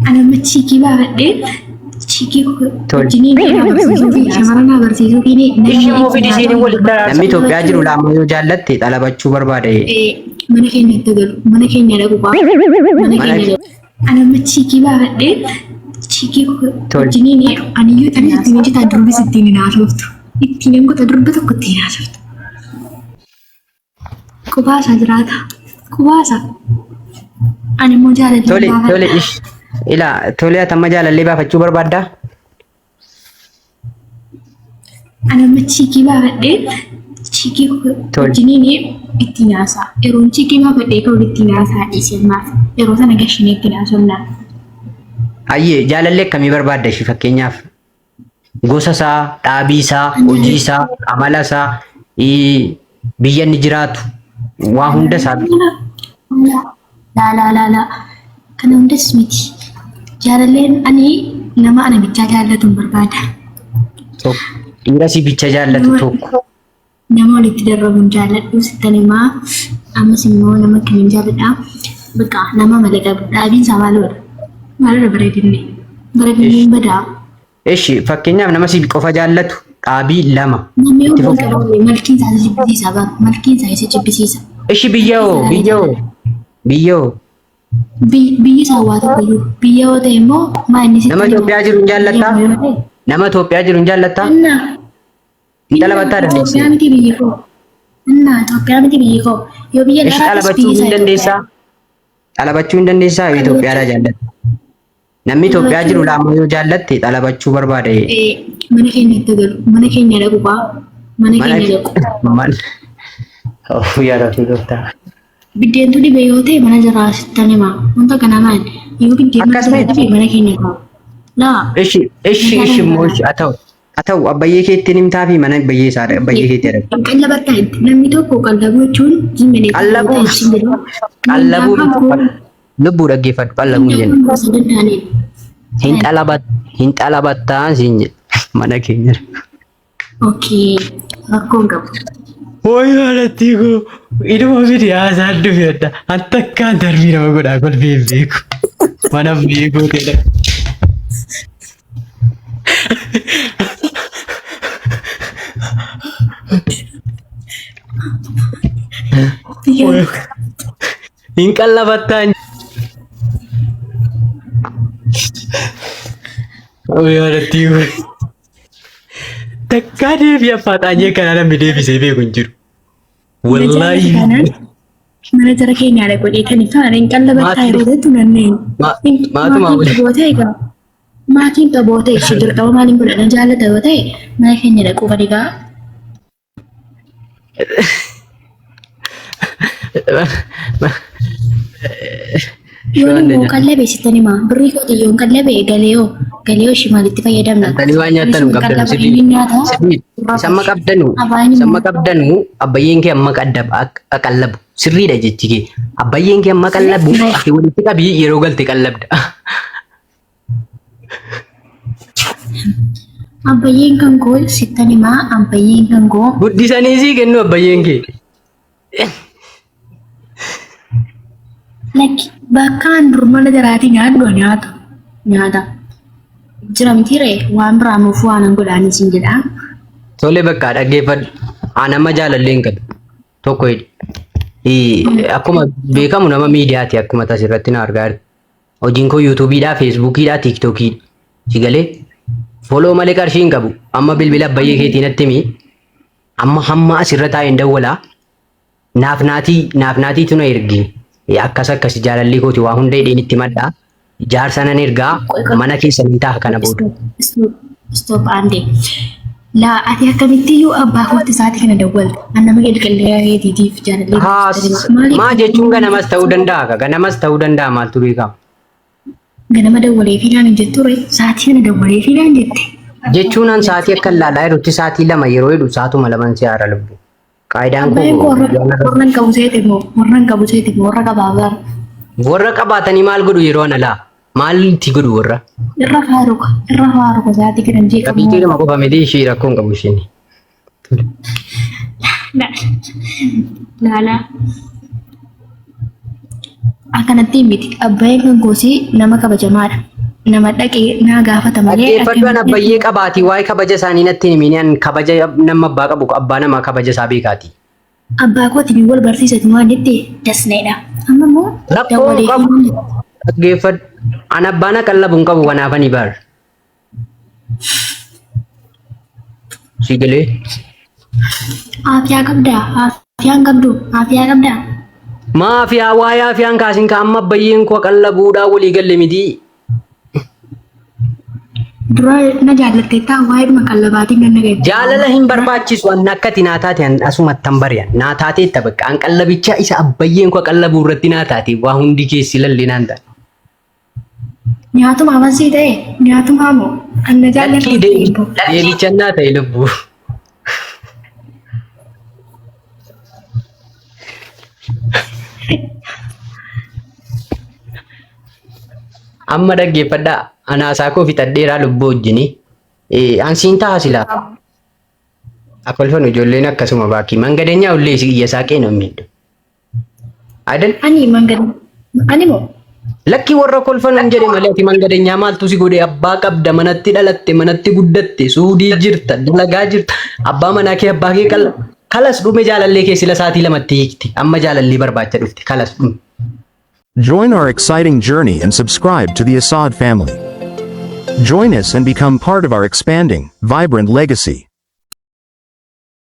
Ana machiki baadhe chiki wajjiniin agarsiisuu fi shamarran agarsiisuu fi ishii ofii isiin walitti namni Itoophiyaa jiru lama yoo jaallatte dhalabachuu barbaade mana keenya itti galu mana keenya dhaqu mana keenya ana machiki baadhe chiki wajjiniin aniyyuu tan ittiin hojjetaa durbis ittiin naasoftu ittiin goota durba tokko ittiin naasoftu kubaasa jiraata kubaasa ani immoo jaaladha tole ila tole atamma jaalallee baafachuu barbaadda ana machiki baadhe chiki wajjiniin ittiin naasaa yeroon chiki baafadhee ka'u ittiin naasaa dhiisemaaf yeroo sana gashinee ittiin naasofnaa. Ayyee jaalallee akkamii barbaadda ishii fakkeenyaaf gosa isaa dhaabii isaa hojii isaa amala isaa biyya inni jiraatu waa hunda isaa laa kana hundas miti jaalalleen ani nama ana bichaa jaallatu barbaada. Dhiira si bicha jaallatu tokko nama walitti darbamuun jaalladhu sittan himaa ammas immoo nama akkamiin jaalladha bakka nama malee qabu dhaabiin isaa maalidha bareedinni badaa. Eshi fakkeenyaaf nama si qofa jaallatu dhaabii lama. Namni yoo qabu malkiin isaa jibbisiisa baatu malkiin isaa isa jibbisiisa. Eshi biyyoo biyyi isaa waa tokko biyya yoo ta'e immoo maa'inni si nama Itoophiyaa jiru hin jaallataa? Nama Itoophiyaa jiru hin jaallataa? Intala battaa dandeessi. Itoophiyaa miti biyyi koo. Itoophiyaa miti biyyi koo. Yoo biyya lafaa dhalabachuu hin dandeessaa? Dhalabachuu hin dandeessaa yoo Itoophiyaadhaa jaallatta? Namni Itoophiyaa jiru lama yoo jaallatte dhalabachuu barbaade. Mana keenya itti galu mana keenya dhaqu baa mana keenya dhaqu. Yaa Rabbi gooftaa. Biddeentu dhibee yoo ta'e mana jaraa sittan himaa wanta kana maal yoo biddeen mana keenya qabu. Ishi immoo haa ta'u abbayyee keettiin himtaa fi mana abbayyee isaa abbayyee keetti argamu. Qallabataa namni tokko qallabuu jechuun jimmelee qallabuun lubbuu dhaggeeffadhu qallabuun jenna. Hin xalabattaan siin jedhu mana keenya. Okey rakkoon qabu. Woy alatti ko iduma fidi haasaan dhufedha. Anta akkaan darbii nama godhaa kolfee beeku. Mana beekuu ta'edha. Hin qallabattaan. Woy alatti ko. Takkaa deebii affaataanyee kana namni deebisee beeku hin jiru. Wallaahi. Mana jara keenyaadha godheetanii faana hin qallabattaa yeroo jettu nanneen. Maatiin qaboota ishee dirqama maaliin godhana jaallata yoo ta'e mana keenya dhaquu gadi ga'a. Yoon immoo qallabe sittan himaa birrii kooti yoon qallabe galee ishee maalitti fayyadamna? Tanii waan nyaatan hin qabdanu. Samma qabdanu abbayyeen kee amma qallabu sirriidha jechi kee. Abbayyeen kee amma qallabu ati walitti qabii yeroo galte qallabda. Abbayyeen kan koo sittan himaa abbayyeen kan koo. Guddisanii sii kennu abbayyeen kee. Like bakkaan durmala jaraatii nyaata. Jira mitiiree waan biraamuuf waan godhaan isin jedhaa. Tole bakka dhaggeeffadhu. Nama jaalallee hin qabu. Tokko akkuma beekamu nama miidiyaati akkuma tasirratti na argaa jirtu. Hojiin koo yuutuubiidhaa, feesbuukiidhaa, tiiktookii. Sigalee foloo malee qarshii hin qabu. Amma bilbila abbayyee keetii natti himi. Amma hamma asirra taa'een dawwalaa. Naaf naatiitu na ergi. Akkas jaalallee kooti waa hunda hidheen itti maddaa. Jaarsa nan ergaa mana keessan hin ta'a kana booda. Stop ande. Laa ati akkamittiyyuu abbaa kooti isaati kana dawwalta. Nama qilqillee keetiitiif jaalallee. Maa jechuun ganamas ta'uu danda'a. Ganamas ta'uu danda'a maaltu beekama. Ganama dawwalee fiilaan hin jetture sa'aatii kana dawwalee fiilaan jette. Jechuun an sa'aatii akka ilaalaa jirutti sa'aatii lama yeroo jedhu sa'aatuma laman si haara lubbu. Qaayidaan koo warran qabu seeti warra qabaa warra qabaatanii maal godhu yeroo ana laa maal itti godhu warra irra faaruka sa'aatii kana jeeqamu. Qabiitii nama qofa miti ishee rakkoon qabu isheen. Laala akkanatti miti abbaayeen kan goosii nama kabajamaadha. Nama dhaqee naa gaafata malee. Dhaggeeffadhuun abbayyee qabaati waa'ee kabaja isaanii natti himinian kabaja nama abbaa qabu abbaa namaa kabaja isaa beekaati. Abbaa kootiin wal barsiisatu waan jettee dasneedha. Amma immoo Rakkoon qabu dhaggeeffadhu an abbaana qallabu hin qabu kanaafani baar. Sigalee. Aafiyaa qabdaa? Aafiyaan qabdu? Aafiyaa qabdaa? Maafiyaa waa'ee aafiyaan kaasin ka amma abbayyeen koo qallabuudhaa walii galle miti. Dura na jaallattee taa waa'ee dhuma qallabaatiin ganna ga'e. Jaalala hin barbaachisu an akkati naa taate an asumatti hin bari'an naa taatee itti bakka an qallabicha isa abbayyeen koo qallabuu irratti naa taate waa hundi keessi lallee naan ta'a. Nyaatuma amansii ta'e nyaatuma moo an na jaallattee deebicha naa ta'e lubbuu. Amma dhaggeeffadhaa anaasaa koo fixadheeraa lubbuu wajjini ansiin ta'a silaa akolfan ijoolleen akkasuma baakii mangadeenyaa ullee iyya saaqee nu miidhu adan ani moo lakkii warra kolfan hin jedhe malee ati mangadeenyaa maaltu si godhe abbaa qabda manatti dhalatte manatti guddatte suudii jirta dalagaa jirta abbaa manaa kee abbaa kee kalas dhume jaalallee kee sila saatii lamatti hiikti amma jaalallee barbaacha dhufte kalas dhume. Join our exciting journey and subscribe to the Assad family. Join us and become part of our expanding, vibrant legacy.